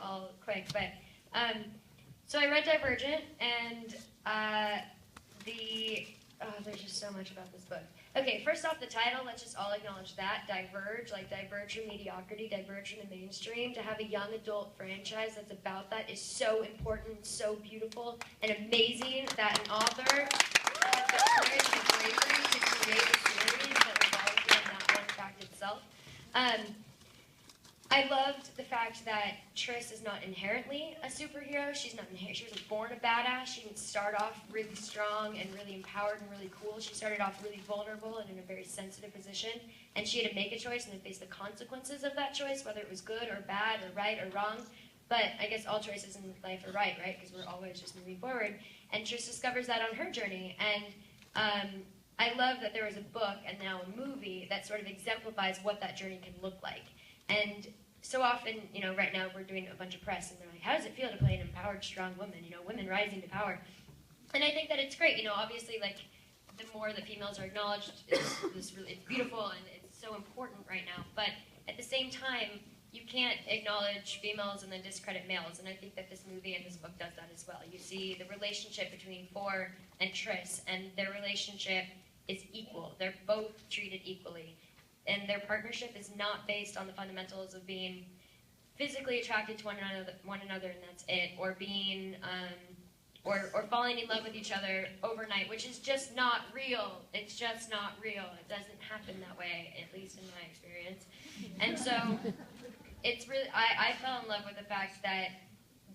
all quick, but so I read Divergent, and there's just so much about this book. Okay, first off, the title, let's just all acknowledge that. Diverge, like diverge from mediocrity, diverge from the mainstream. To have a young adult franchise that's about that is so important, so beautiful, and amazing that an author has the courage and bravery to create a series that revolves around that one fact itself. I loved the fact that Triss is not inherently a superhero. She wasn't born a badass. She didn't start off really strong and really empowered and really cool. She started off really vulnerable and in a very sensitive position. And she had to make a choice and then face the consequences of that choice, whether it was good or bad or right or wrong. But I guess all choices in life are right? Because we're always just moving forward. And Triss discovers that on her journey. And I love that there was a book and now a movie that sort of exemplifies what that journey can look like. And so often, right now we're doing a bunch of press, and they're like, how does it feel to play an empowered, strong woman, women rising to power? And I think that it's great, obviously, like, the more that females are acknowledged, it's beautiful, and it's so important right now. But at the same time, you can't acknowledge females and then discredit males, and I think that this movie and this book does that as well. You see the relationship between For and Triss, and their relationship is equal. They're both treated equally. And their partnership is not based on the fundamentals of being physically attracted to one another, and that's it, or being, or falling in love with each other overnight, which is just not real. It's just not real. It doesn't happen that way, at least in my experience. And so, it's really, I fell in love with the fact that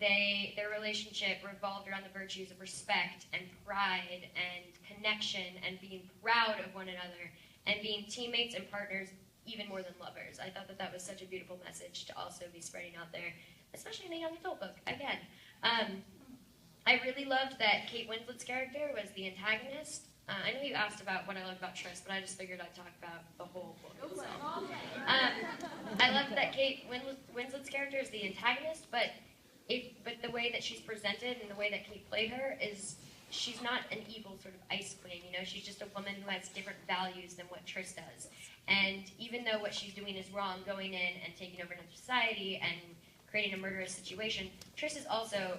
their relationship revolved around the virtues of respect and pride and connection and being proud of one another, and being teammates and partners even more than lovers. I thought that that was such a beautiful message to also be spreading out there, especially in a young adult book, again. I really loved that Kate Winslet's character was the antagonist. I know you asked about what I loved about Triss, but I just figured I'd talk about the whole book itself. I loved that Kate Winslet's character is the antagonist, but the way that she's presented and the way that Kate played her is, she's not an evil sort of ice queen, she's just a woman who has different values than what Triss does. And even though what she's doing is wrong, going in and taking over another society and creating a murderous situation, Triss is also,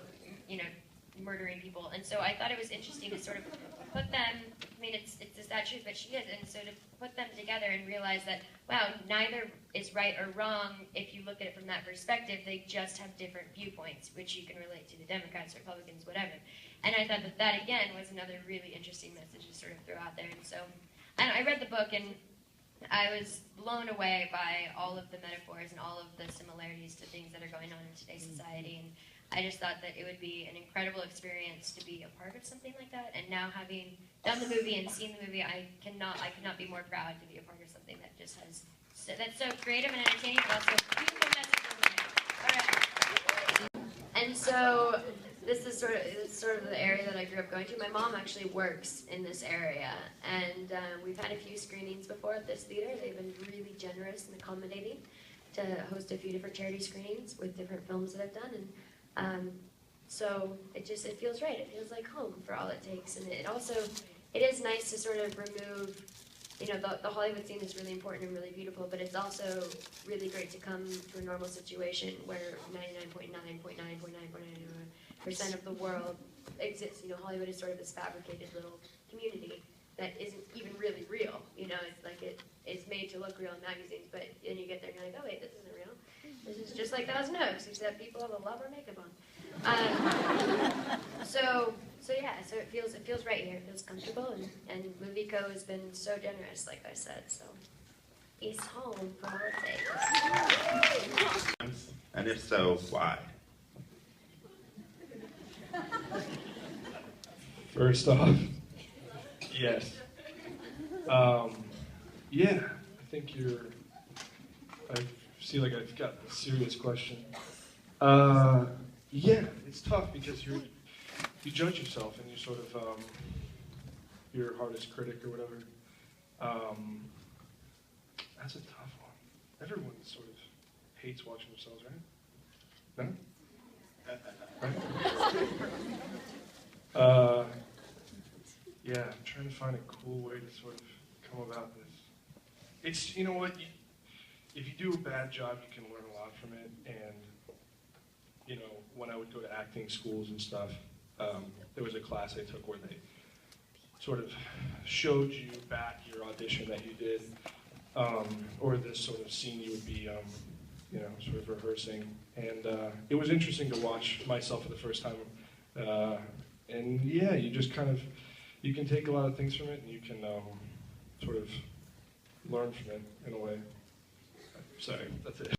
murdering people. And so I thought it was interesting to sort of put them, it's a sad truth, but she is, and so to put them together and realize that, wow, neither is right or wrong if you look at it from that perspective. They just have different viewpoints, which you can relate to the Democrats, Republicans, whatever. And I thought that that, again, was another really interesting message to sort of throw out there. And so, I read the book, and I was blown away by all of the metaphors and all of the similarities to things that are going on in today's society. And I just thought that it would be an incredible experience to be a part of something like that. And now, having done the movie and seen the movie, I cannot be more proud to be a part of something that just has, that's so creative and entertaining, but also beautiful messages in it. All right. And so, this is sort of the area that I grew up going to. My mom actually works in this area, and we've had a few screenings before at this theater. They've been really generous and accommodating to host a few different charity screenings with different films that I've done, and so it feels right. It feels like home for all it takes, and it is nice to sort of remove, the Hollywood scene is really important and really beautiful, but it's also really great to come to a normal situation where 99.99999% of the world exists. Hollywood is sort of this fabricated little community that isn't even really real. It's like it's made to look real in magazines, but then you get there and you're like, oh wait, this isn't real. This is just like Thousand Oaks, except people have a lot more makeup on. So it feels right here. It feels comfortable, and MovieCo has been so generous, like I said. So it's home for all it takes. And if so, why? First off, yes. Yeah, I think I feel like I've got a serious question. Yeah, it's tough because you judge yourself and you sort of, your hardest critic or whatever. That's a tough one. Everyone sort of hates watching themselves, right? No? Right? Yeah, I'm trying to find a cool way to sort of come about this. It's, what, if you do a bad job, you can learn a lot from it, and you know, when I would go to acting schools and stuff, there was a class I took where they sort of showed you back your audition that you did, or this sort of scene you would be, you know, sort of rehearsing. And it was interesting to watch myself for the first time. And yeah, you just kind of, you can take a lot of things from it, and you can sort of learn from it in a way. Sorry, that's it.